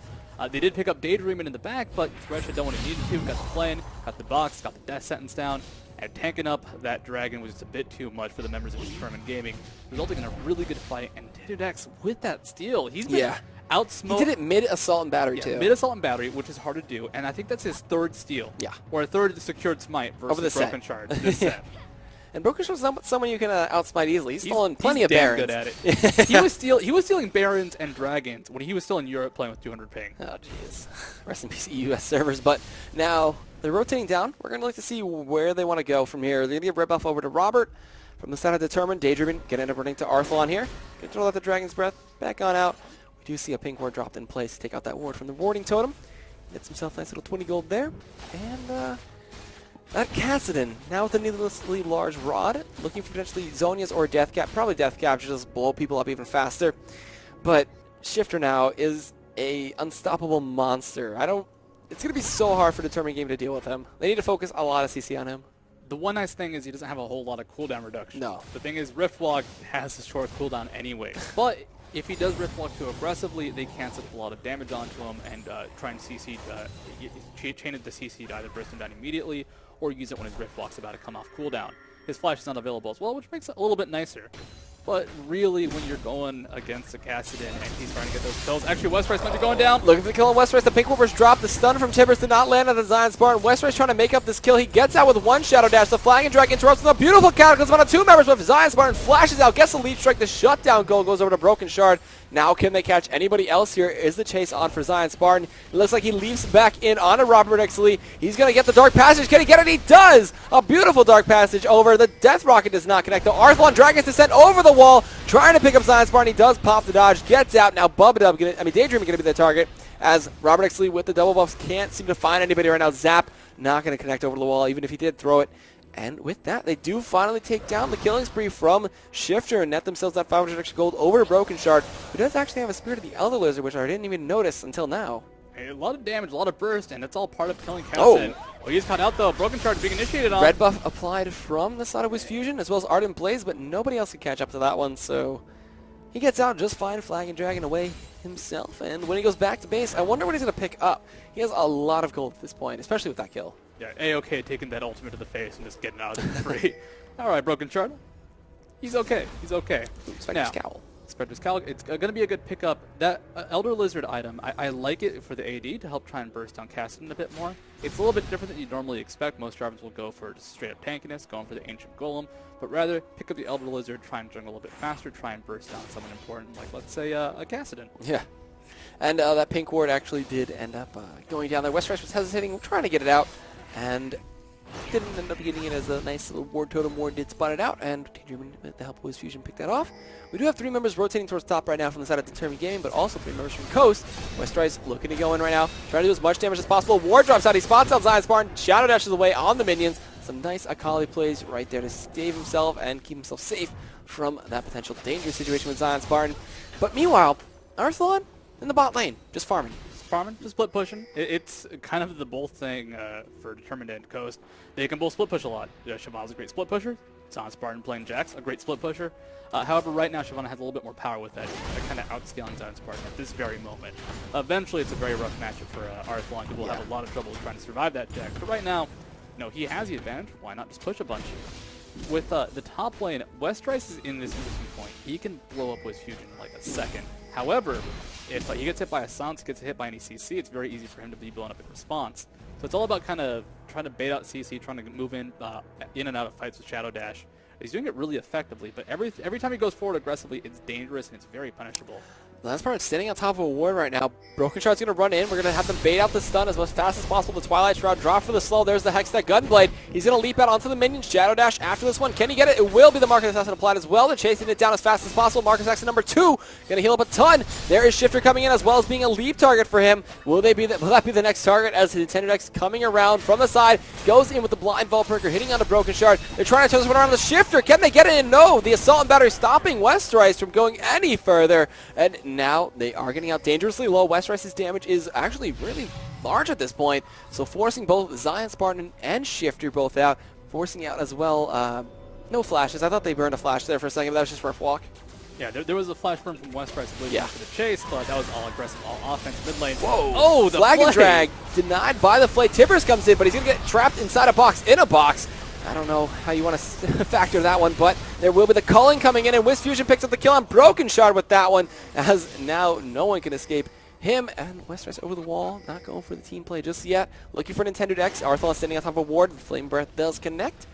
They did pick up Daydreaming in the back, but Thresh had done what he needed to. Got the plane, got the box, got the death sentence down. And tanking up that Dragon was just a bit too much for the members of Determined Gaming, resulting in a really good fight. And Didodex with that steal, he's been outsmoked. He did it mid-assault and battery too. Mid-assault and battery, which is hard to do, and I think that's his third steal. Yeah. Or a third secured smite versus Broken Shard this set. And Broken Shard's not someone you can outsmite easily. He's stolen plenty of Barons. He's damn good at it. He was stealing Barons and Dragons when he was still in Europe playing with 200 ping. Oh, jeez. Rest in peace, US servers. But now they're rotating down. We're going to look to see where they want to go from here. They're going to give red buff over to Robert from the side of Determined. Daydreaming going to end up running to Arthlon here. Going to let the Dragon's Breath back on out. We do see a pink ward dropped in place to take out that ward from the warding totem. Gets himself a nice little 20 gold there. And that Kassadin, now with a needlessly large rod, looking for potentially Zonia's or Death Cap. Probably Death Cap to just blow people up even faster. But Shifter now is a unstoppable monster. It's going to be so hard for Determined Game to deal with him. They need to focus a lot of CC on him. The one nice thing is he doesn't have a whole lot of cooldown reduction. No. The thing is, Riftwalk has a short cooldown anyways. But if he does Rift Walk too aggressively, they can set up a lot of damage onto him and try and CC, chain it to CC to either burst him down immediately or use it when his Rift Walk's about to come off cooldown. His flash is not available as well, which makes it a little bit nicer. But really, when you're going against a Kassadin and he's trying to get those kills, actually Westrice might be going down. Looking for the kill on Westrice. The Pink Wolvers drop. The stun from Tibbers did not land on the Zion Spartan. Westrice trying to make up this kill. He gets out with one Shadow Dash. The Flag and Drag interrupts with a beautiful Cataclysm on 2 members, but Zion Spartan flashes out, gets the lead strike. The shutdown goal goes over to Broken Shard. Now can they catch anybody else here? Is the chase on for Zion Spartan? It looks like he leaps back in onto Robert Exley. He's going to get the Dark Passage. Can he get it? He does! A beautiful Dark Passage over. The Death Rocket does not connect. The Arthlon Dragon's Descent over the wall, trying to pick up Zion Spartan. He does pop the dodge, gets out. Now Daydream going to be the target as Robert Exley with the double buffs can't seem to find anybody right now. Zap not going to connect over the wall, even if he did throw it. And with that, they do finally take down the killing spree from Shifter and net themselves that 500 extra gold over to Broken Shard, who does actually have a Spirit of the Elder Lizard, which I didn't even notice until now. A lot of damage, a lot of burst, and it's all part of killing Kassadin. Oh, he's caught out though. Broken Shard being initiated on. Red buff applied from the side of Wiz Fusion, as well as Ardent Blaze, but nobody else can catch up to that one, so he gets out just fine, Flag and Dragon away himself. And when he goes back to base, I wonder what he's going to pick up. He has a lot of gold at this point, especially with that kill. Yeah, A-OK taking that ultimate to the face and just getting out of it free. All right, Broken Shard. He's okay. He's okay. Spectre's Cowl. Spectre's Cowl. It's going to be a good pickup. That Elder Lizard item, I like it for the AD to help try and burst down Kassadin a bit more. It's a little bit different than you normally expect. Most drivers will go for just straight up tankiness, going for the Ancient Golem, but rather pick up the Elder Lizard, try and jungle a little bit faster, try and burst down someone important, like let's say a Kassadin. Yeah. And that pink ward actually did end up going down there. Westrice was hesitating, trying to get it out, and didn't end up getting it as a nice little ward totem ward did spot it out, and Daydream, with the help of Wiz Fusion, picked that off. We do have 3 members rotating towards top right now from the side of Determined Gaming, but also 3 members from Coast. Westrice looking to go in right now, trying to do as much damage as possible. Ward drops out, he spots out Zion Spartan, Shadow Dashes away on the minions. Some nice Akali plays right there to save himself and keep himself safe from that potential dangerous situation with Zion Spartan. But meanwhile, Arthlon in the bot lane, just farming. Just split pushing. It's kind of the both thing for Determined and Coast. They can both split push a lot. Shyvana's a great split pusher. Zion Spartan playing Jax, a great split pusher. However, right now Shyvana has a little bit more power with that. They're kind of outscaling Zion Spartan at this very moment. Eventually, it's a very rough matchup for Arthlon, who will have a lot of trouble trying to survive that Jax. But right now, he has the advantage. Why not just push a bunch? With the top lane, Westrice is in this interesting point. He can blow up Wiz Fusion in like a second. However, if he gets hit by a silence, gets hit by any CC, it's very easy for him to be blown up in response. So it's all about kind of trying to bait out CC, trying to move in and out of fights with Shadow Dash. He's doing it really effectively, but every time he goes forward aggressively, it's dangerous and it's very punishable. Last part standing on top of a ward right now. Broken Shard's going to run in. We're going to have them bait out the stun as fast as possible. The Twilight Shroud drop for the slow. There's the Hextech Gunblade. He's going to leap out onto the minions. Shadow Dash after this one. Can he get it? It will be the Marcus Assassin applied as well. They're chasing it down as fast as possible. Marcus Assassin number 2 going to heal up a ton. There is Shifter coming in as well as being a leap target for him. Will that be the next target as the Nintendo X coming around from the side. Goes in with the Blind Vault Breaker hitting onto Broken Shard. They're trying to turn this one around the Shifter. Can they get it in? No. The Assault and Battery stopping Westrice from going any further. And now they are getting out dangerously low. Westrice's damage is actually really large at this point, so forcing both Zion Spartan and Shifter both out, forcing out as well. No flashes. I thought they burned a flash there for a second, but that was just Rift Walk. Yeah, there was a flash burn from Westrice leading for the chase, but that was all aggressive, all offense mid lane. Whoa! Oh, the Flag and Drag denied by the Flay. Tibbers comes in, but he's going to get trapped inside a box, in a box. I don't know how you want to factor that one, but there will be the culling coming in, and Wiz Fusion picks up the kill on Broken Shard with that one, as now no one can escape him. And Westrice over the wall, not going for the team play just yet. Looking for Nintendo X. Arthlon standing on top of a ward. Flame Breath does connect,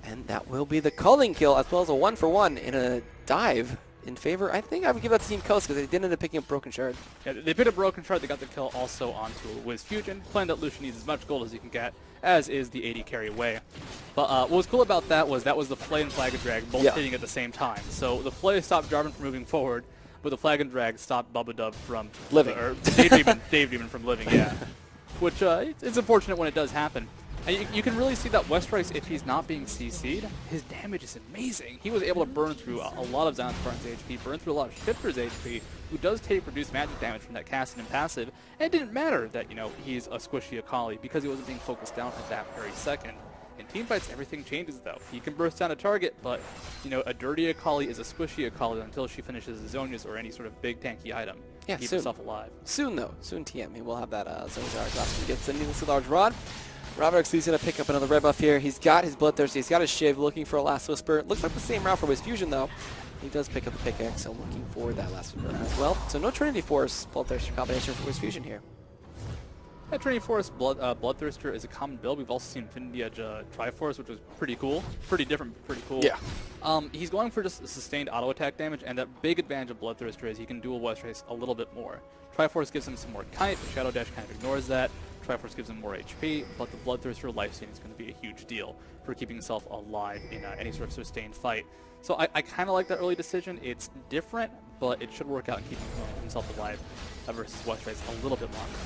and that will be the culling kill, as well as a 1-for-1 in a dive in favor. I think I would give that to Team Coast because they did end up picking up Broken Shard. Yeah, they picked up Broken Shard. They got the kill also onto Wiz Fusion, playing that Lucian needs as much gold as he can get, as is the AD carry away. But what was cool about that was the Flay and Flag and Drag both hitting at the same time. So the Flay stopped Jarvan from moving forward, but the Flag and Drag stopped Bubba Dub from living. Or Daydream from living, yeah. Which it's unfortunate when it does happen. And you can really see that Westrice, if he's not being CC'd, his damage is amazing. He was able to burn through a lot of Zion Spartan's HP, burn through a lot of Shifter's HP, who does take reduced magic damage from that Kassadin passive. And it didn't matter that, he's a squishy Akali, because he wasn't being focused down at that very second. In team fights, everything changes though. He can burst down a target, but a dirty Akali is a squishy Akali until she finishes the Zonias or any sort of big tanky item. Yeah, to keep soon. herself alive. Soon though, soon TM. He will have that Zonia's hourglass. He gets a needlessly large rod. Robert Xlee's going to pick up another red buff here. He's got his Bloodthirsty, he's got his Shiv, looking for a Last Whisper. Looks like the same route for Wiz Fusion though. He does pick up the pickaxe, so looking for that Last Whisper as well. So no Trinity Force Bloodthirster combination for Wiz Fusion here. Yeah, Trinity Force Bloodthirster is a common build. We've also seen Infinity Edge Triforce, which was pretty cool. Pretty different, but pretty cool. Yeah. He's going for just sustained auto attack damage, and that big advantage of Bloodthirster is he can dual West Race a little bit more. Triforce gives him some more kite, but Shadow Dash kind of ignores that. Triforce gives him more HP, but the Bloodthirster lifesteal is going to be a huge deal for keeping himself alive in any sort of sustained fight. So I kind of like that early decision. It's different, but it should work out in keeping himself alive versus West Race a little bit longer.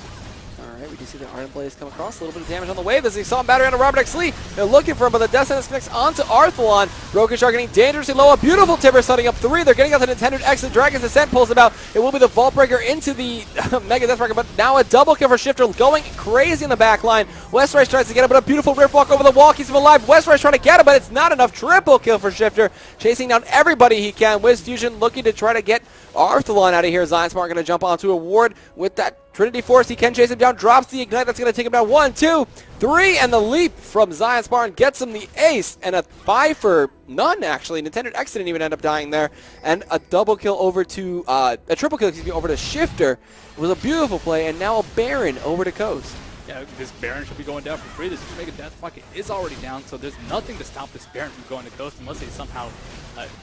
Alright, we do see the Ardent Blaze come across. A little bit of damage on the wave as he saw him battery onto Robert Xlee. They're looking for him, but the Death Sentence connects onto Arthalon. Broken Shark getting dangerously low. A beautiful Timber setting up 3. They're getting out the Nintendo X. The Dragon's Descent pulls him out. It will be the Vault Breaker into the Mega Death Breaker, but now a double kill for Shifter going crazy in the back line. Westrice tries to get him, but a beautiful Rift Walk over the wall keeps him alive. Westrice trying to get him, but it's not enough. Triple kill for Shifter, chasing down everybody he can. Wiz Fusion looking to try to get Arthalon out of here. Zion Smart going to jump onto a ward with that Trinity Force. He can chase him down, drops the Ignite. That's going to take him down 1, 2, 3, and the leap from Zion Spartan gets him the ace, and a 5 for none, actually. Nintendo X didn't even end up dying there, and a double kill over to, a triple kill, excuse me, over to Shifter. It was a beautiful play, and now a Baron over to Coast. Yeah, this Baron should be going down for free. This Mega Death Bucket is already down, so there's nothing to stop this Baron from going to Coast unless they somehow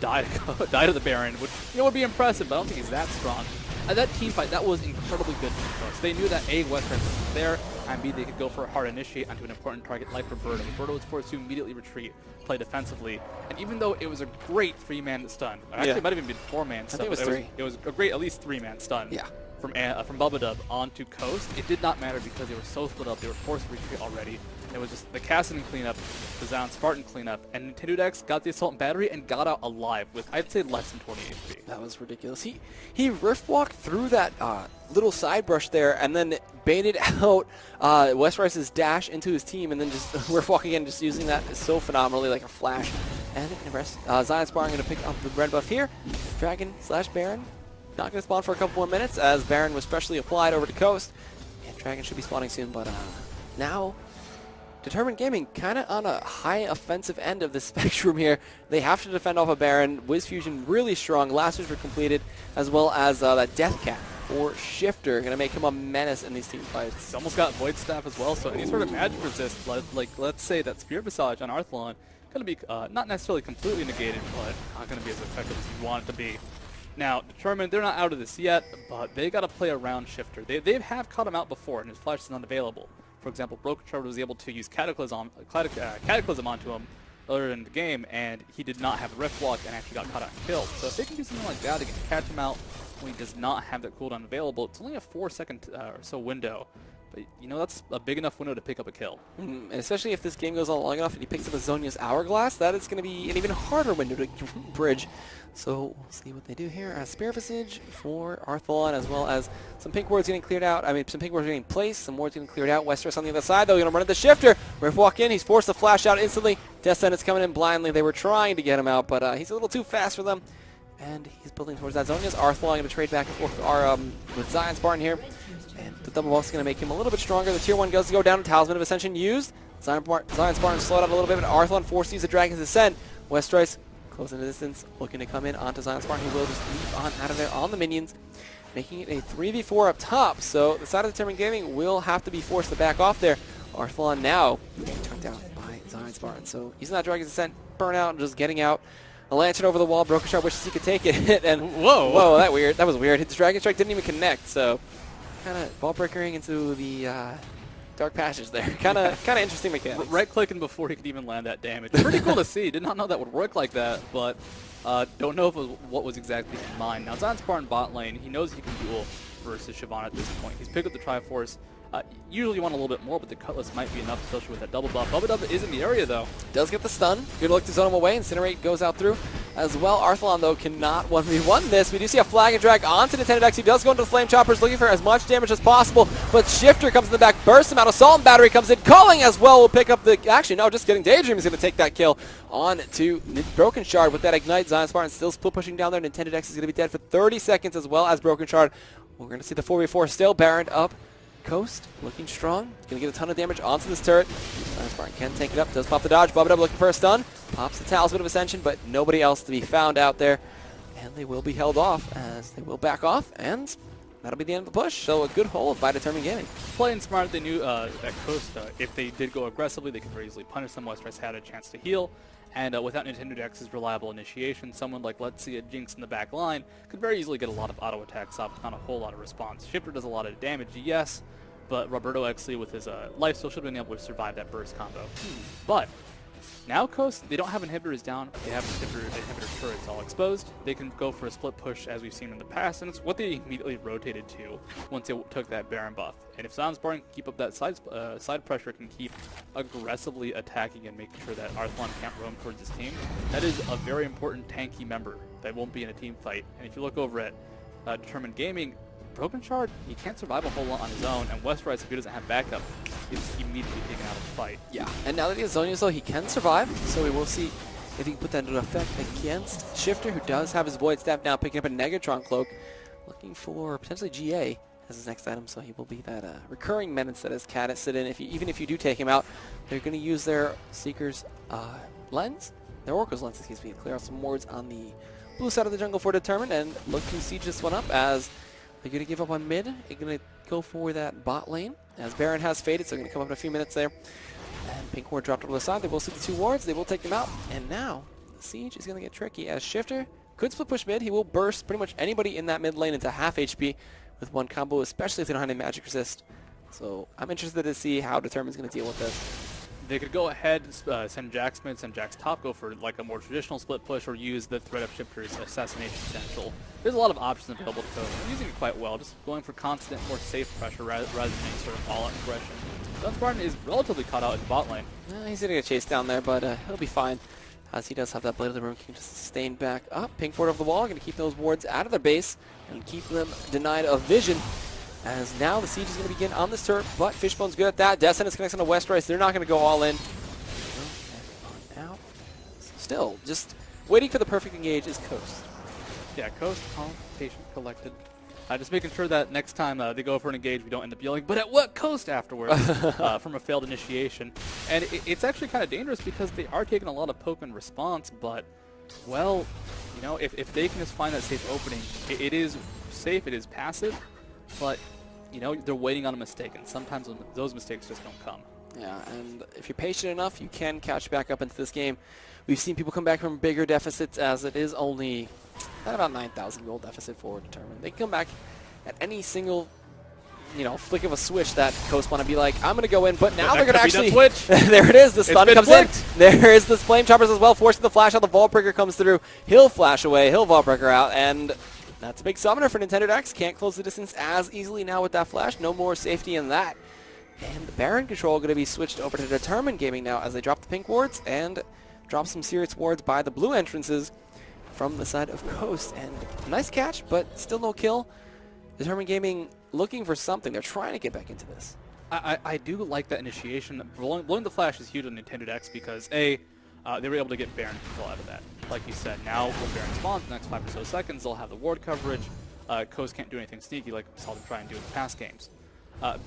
die to the Baron, which would be impressive, but I don't think he's that strong. That team fight, that was incredibly good for us. They knew that A, Western was there, and B, they could go for a hard initiate onto an important target like Roberto. Roberto was forced to immediately retreat, play defensively, and even though it was a great 3-man stun, actually it might have even been 4-man stun. I think it was 3. It was a great, at least 3-man stun. Yeah. From Bubba Dub onto Coast, it did not matter because they were so split up. They were forced to retreat already. It was just the Cassidy cleanup, the Zion Spartan cleanup, and Nintendo Dex got the Assault and Battery and got out alive with, I'd say, less than 20 HP. That was ridiculous. He rift walked through that little side brush there and then baited out Westrice's dash into his team and then just rift walk again, just using that so phenomenally like a flash. And the rest, Zion Spartan going to pick up the red buff here. Dragon / Baron. Not going to spawn for a couple more minutes as Baron was freshly applied over to Coast. And Dragon should be spawning soon, but now Determined Gaming kind of on a high offensive end of the spectrum here. They have to defend off a Baron. Wiz Fusion really strong. Last were completed, as well as that Death Cap for Shifter. Going to make him a menace in these team fights. He's almost got Void Staff as well, so any sort of magic resist, like let's say that Spirit Visage on Arthalon, going to be not necessarily completely negated, but not going to be as effective as you want it to be. Now, Determined, they're not out of this yet, but they got to play around Shifter. They have caught him out before, and his flash is not available. For example, Broken Shard was able to use Cataclysm onto him earlier in the game, and he did not have a Rift Walk and actually got caught out and killed. So if they can do something like that, they can catch him out when he does not have that cooldown available. It's only a 4-second or so window. But, that's a big enough window to pick up a kill. And especially if this game goes on long enough and he picks up a Zonia's Hourglass, that is going to be an even harder window to bridge. So we'll see what they do here. Spirit Visage for Arthalon, as well as some pink wards getting cleared out. Some pink wards getting placed, some wards getting cleared out. Westeros on the other side, though, going to run at the Shifter. Rift walk in, he's forced to flash out instantly. Death Sentence coming in blindly. They were trying to get him out, but he's a little too fast for them. And he's building towards that Zonia's. Arthalon going to trade back and forth with Zion Spartan here. And the double buff is going to make him a little bit stronger. The tier 1 goes to go down. Talisman of Ascension used. Zion Spartan slowed out a little bit, but Arthalon forced to use the Dragon's Descent. Westrice close in the distance, looking to come in onto Zion Spartan. He will just leap on out of there on the minions, making it a 3v4 up top. So the side of Determined Gaming will have to be forced to back off there. Arthalon now being turned down by Zion Spartan. So using that Dragon's Descent, burn out, and just getting out. A lantern over the wall. Broken Shard wishes he could take it. And whoa, that was weird. His Dragon Strike didn't even connect. So kind of ball breakering into the dark passage there. Kind of interesting mechanics. Right clicking before he could even land that damage. Pretty cool to see. Did not know that would work like that, but don't know if it was what was exactly in mind. Now Zion Spartan bot lane, he knows he can duel versus Shyvana at this point. He's picked up the Triforce. Usually you want a little bit more, but the Cutlass might be enough, especially with that double buff. Bubba Dub is in the area, though. Does get the stun. Good luck to zone him away. Incinerate goes out through. as well. Arthalon, though, cannot 1v1 this. We do see a flag and drag onto Nintendo X. He does go into the Flame Choppers, looking for as much damage as possible, but Shifter comes in the back, bursts him out. Assault and Battery comes in. Culling as well will pick up the... Actually, no, just kidding. Daydream is going to take that kill on to Broken Shard with that Ignite. Zion Spartan still split pushing down there. Nintendo X is going to be dead for 30 seconds as well as Broken Shard. We're going to see the 4v4 still. Baron up. Coast looking strong. Going to get a ton of damage onto this turret. Spartan can tank it up. Does pop the dodge. Bub it up looking for a stun. Pops the Talisman of Ascension, but nobody else to be found out there. And they will be held off as they will back off. And that'll be the end of the push. So a good hold by Determined Gaming. Playing smart, they knew that Coast, if they did go aggressively, they could very easily punish them. Westeros had a chance to heal. And without Nintendo X's reliable initiation, someone like, let's see, a Jinx in the back line could very easily get a lot of auto attacks off, not a whole lot of response. Shifter does a lot of damage, yes, but Roberto Exley with his lifesteal should have been able to survive that burst combo. But now Coast, they don't have inhibitors down. They have inhibitor turrets all exposed. They can go for a split push as we've seen in the past, and it's what they immediately rotated to once they took that Baron buff. And if Zion Spartan can keep up that side pressure, can keep aggressively attacking and making sure that Arthalon can't roam towards his team, that is a very important tanky member that won't be in a team fight. And if you look over at Determined Gaming, Broken Shard, he can't survive a whole lot on his own, and Westeros, if he doesn't have backup, he's immediately taken out of the fight. Yeah, and now that he has Zonius, though, he can survive, so we will see if he can put that into effect against Shifter, who does have his Void Staff now, picking up a Negatron Cloak, looking for potentially GA as his next item, so he will be that recurring menace that has Cat sit in. Even if you do take him out, they're going to use their Seeker's lens, their Oracle's lens, excuse me, to clear out some wards on the blue side of the jungle for Determined, and look to siege this one up as they're going to give up on mid. They're going to go for that bot lane as Baron has faded, so they're going to come up in a few minutes there. And Pink Ward dropped over the side. They will see the two wards. They will take them out. And now the siege is going to get tricky as Shifter could split push mid. He will burst pretty much anybody in that mid lane into half HP with one combo, especially if they don't have any magic resist. So I'm interested to see how Determined's going to deal with this. They could go ahead, send Jax mid, send Jax top, go for like a more traditional split push, or use the threat of Shifter's assassination potential. There's a lot of options available to Coast. They're using it quite well, just going for constant, more safe pressure rather than any sort of all-out aggression. Zion Spartan is relatively caught out in the bot lane. He's going to get chased down there, but he'll be fine as he does have that Blade of the Ruin King to sustain back up. Pink Ward over the wall, going to keep those wards out of their base and keep them denied of vision. As now the siege is going to begin on this turret, but Fishbone's good at that. Descendants connects on the West Rice. They're not going to go all in. Out. Still, just waiting for the perfect engage is Coast. Yeah, Coast, calm, patient, collected. Just making sure that next time they go for an engage, we don't end up yelling, but at what cost afterwards from a failed initiation. And it's actually kind of dangerous because they are taking a lot of poke and response, but, well, you know, if they can just find that safe opening, it is safe, it is passive, but, you know, they're waiting on a mistake, and sometimes those mistakes just don't come. Yeah, and if you're patient enough, you can catch back up into this game. We've seen people come back from bigger deficits, as it is only about 9,000 gold deficit for Determined. They can come back at any single, you know, flick of a switch that Coast want to be like, I'm going to go in, but now they're going to actually... There it is, the stun comes in. There is the Flame Choppers as well, forcing the flash out. The Vault Breaker comes through. He'll flash away, he'll Vault Breaker out, and that's a big summoner for Nintendo X. Can't close the distance as easily now with that flash. No more safety in that. And the Baron control going to be switched over to Determined Gaming now as they drop the pink wards and drop some serious wards by the blue entrances from the side of Coast. And nice catch, but still no kill. Determined Gaming looking for something. They're trying to get back into this. I do like that initiation. Blowing the flash is huge on Nintendo X because, A, they were able to get Baron control out of that. Like you said, now when Baron spawns, the next 5 or so seconds, they'll have the ward coverage. Coast can't do anything sneaky like we saw them try and do in the past games.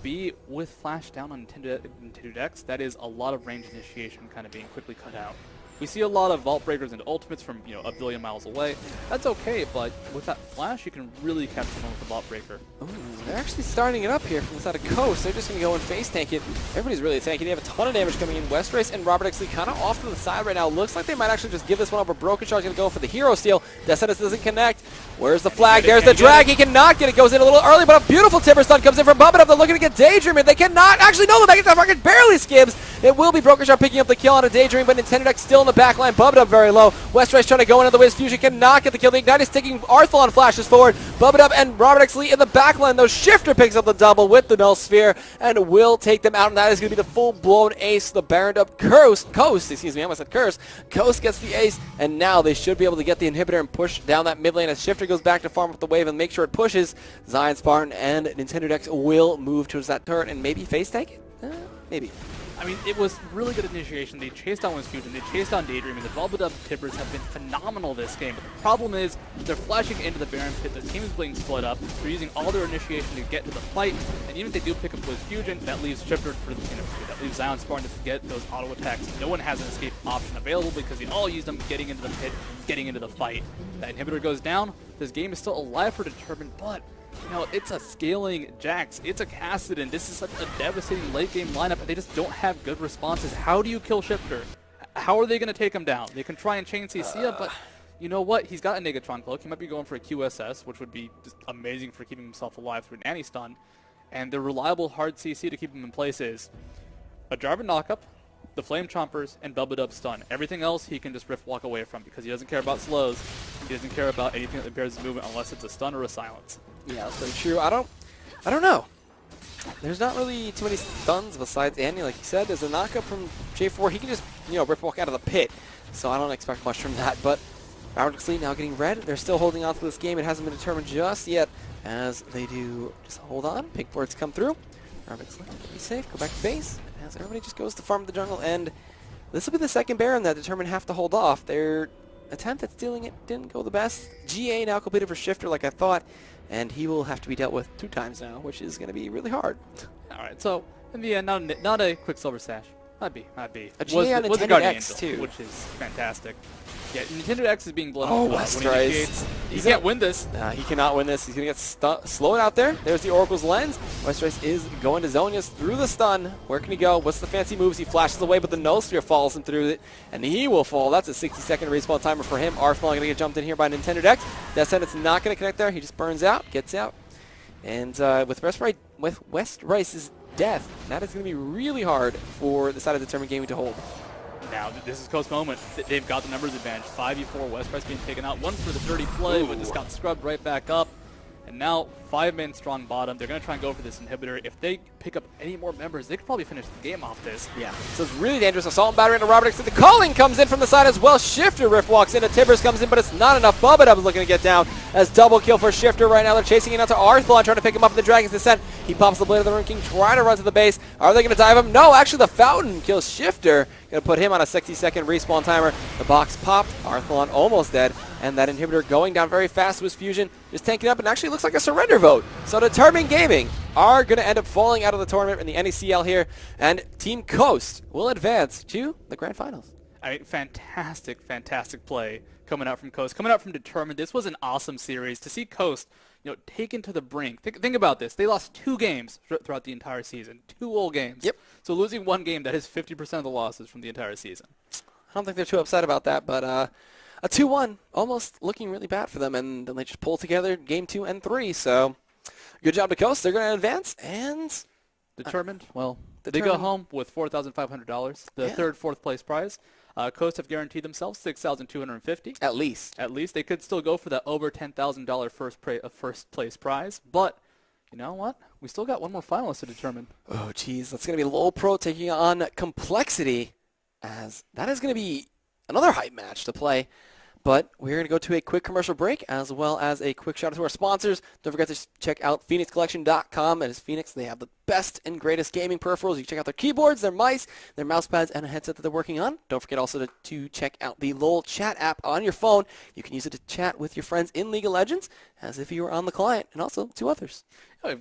B, with flash down on Nintendo X, that is a lot of range initiation kind of being quickly cut out. We see a lot of Vault Breakers and ultimates from, you know, a billion miles away. That's okay, but with that flash, you can really catch someone with a Vault Breaker. Ooh, they're actually starting it up here from the side of Coast. They're just going to go and face tank it. Everybody's really tanky. They have a ton of damage coming in. Westrace and Robert Exley kind of off to the side right now. Looks like they might actually just give this one over. Broken Shard's going to go for the hero steal. Descendants doesn't connect. Where's the flag? There's the drag. He cannot get it. Goes in a little early, but a beautiful Timber Stun comes in from Bub It Up. They're looking to get Daydream, and they cannot. Actually, no, the Megatron Rocket barely skims. It will be Broken Shard picking up the kill on a Daydream, but Nintendo X still the back line. Bubba Up very low. Westrice trying to go into the Wiz Fusion. Cannot get the kill. The Ignite is taking Arthlon flashes forward. Bubba Up and Robert X. Lee in the back line, though. Shifter picks up the double with the Null Sphere and will take them out. And that is going to be the full-blown ace. The Baron Up Coast, excuse me, I almost said Curse. Coast gets the ace, and now they should be able to get the inhibitor and push down that mid lane as Shifter goes back to farm with the wave and make sure it pushes. Zion Spartan and Nintendo Dex will move towards that turret and maybe face take it? Maybe. I mean, it was really good initiation. They chased down Wiz Fusion. They chased down Daydream. And the Bubba Dub Tippers have been phenomenal this game. But the problem is they're flashing into the Baron pit. The team is being split up. They're using all their initiation to get to the fight. And even if they do pick up Wiz Fusion, that leaves Shifter for the that leaves Zion Spartan to get those auto attacks. No one has an escape option available because they all use them getting into the pit, getting into the fight. That inhibitor goes down. This game is still alive for Determined, but you know, it's a scaling Jax, it's a Kassadin. This is such a devastating late game lineup, and they just don't have good responses. How do you kill Shifter? How are they going to take him down? They can try and chain CC up, but you know what? He's got a Negatron Cloak. He might be going for a QSS, which would be just amazing for keeping himself alive through an anti-stun. And the reliable hard CC to keep him in place is a Jarvan Knockup, the Flame Chompers, and Bubba Dub Stun. Everything else he can just rift walk away from because he doesn't care about slows. He doesn't care about anything that impairs his movement unless it's a stun or a silence. Yeah, that's very true. I don't know. There's not really too many stuns besides Andy, like you said. There's a knockup from J4. He can just, rift walk out of the pit. So I don't expect much from that. But Robert Lee now getting red. They're still holding on to this game. It hasn't been determined just yet as they do just hold on. Pink boards come through. Robert Lee, be safe. Go back to base. As everybody just goes to farm the jungle. And this will be the second Baron that Determined have to hold off. Their attempt at stealing it didn't go the best. GA now completed for Shifter like I thought. And he will have to be dealt with 2 times now, which is going to be really hard. All right, so in the end, not a Quicksilver Sash. Might be. A GA on Nintendo X too, which is fantastic. Yeah, Nintendo X is being blown up. Westrice. He can't win this. He cannot win this. He's going to get slowed out there. There's the Oracle's Lens. Westrice is going to Zonius through the stun. Where can he go? What's the fancy moves? He flashes away, but the Null Sphere follows him through it, and he will fall. That's a 60-second respawn timer for him. Arthlon going to get jumped in here by Nintendo Dex. That said, it's not going to connect there. He just burns out, gets out. And with Westrice's death, that is going to be really hard for the side of Determined Gaming to hold. Now, this is Coast moment. They've got the numbers advantage. 5v4, Westrice being taken out. One for the dirty play, but just got scrubbed right back up. And now, 5-man strong bottom. They're going to try and go for this inhibitor. If they pick up any more members, they could probably finish the game off this. Yeah, so it's really dangerous. Assault and battery into Robert X. The calling comes in from the side as well. Shifter rift walks in. Tibbers comes in, but it's not enough. Bubba Dub is looking to get down as double kill for Shifter right now. They're chasing it out to Arthlon, trying to pick him up in the Dragon's Descent. He pops the Blade of the Ruin King, trying to run to the base. Are they going to dive him? No, actually the Fountain kills Shifter. Going to put him on a 60-second respawn timer. The box popped. Arthlon almost dead. And that inhibitor going down very fast with Fusion, just tanking up, and actually looks like a surrender vote. So Determined Gaming are going to end up falling out of the tournament in the NACL here, and Team Coast will advance to the Grand Finals. I mean, fantastic, fantastic play coming out from Coast, coming out from Determined. This was an awesome series. To see Coast, taken to the brink. Think about this. They lost 2 games throughout the entire season. 2 whole games. Yep. So losing 1 game, that is 50% of the losses from the entire season. I don't think they're too upset about that, but a 2-1, almost looking really bad for them, and then they just pulled together game 2 and 3, so good job to Coast. They're going to advance, and Determined, they go home with $4,500, the third, fourth place prize. Coast have guaranteed themselves $6,250. At least. At least. They could still go for that over $10,000 first place prize, but you know what? We still got one more finalist to determine. Oh, geez. That's going to be Lowell Pro taking on Complexity, as that is going to be another hype match to play. But we're going to go to a quick commercial break, as well as a quick shout out to our sponsors. Don't forget to check out PhoenixCollection.com. And as Phoenix, they have the best and greatest gaming peripherals. You can check out their keyboards, their mice, their mouse pads, and a headset that they're working on. Don't forget also to check out the LOL chat app on your phone. You can use it to chat with your friends in League of Legends as if you were on the client, and also to others.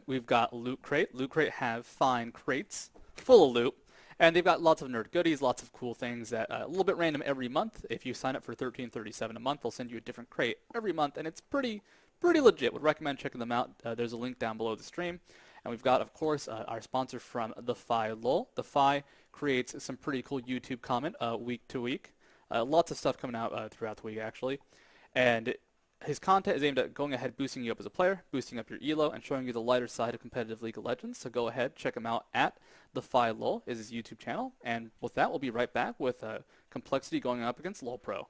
We've got Loot Crate. Loot Crate have fine crates full of loot. And they've got lots of nerd goodies, lots of cool things that a little bit random every month. If you sign up for $13.37 a month, they'll send you a different crate every month, and it's pretty legit. Would recommend checking them out. There's a link down below the stream. And we've got, of course, our sponsor from The Fi LOL. The Fi creates some pretty cool YouTube comment week to week. Lots of stuff coming out throughout the week, actually. And his content is aimed at going ahead, boosting you up as a player, boosting up your elo, and showing you the lighter side of competitive League of Legends. So go ahead, check him out at The Fi LOL is his YouTube channel. And with that, we'll be right back with Complexity going up against low pro.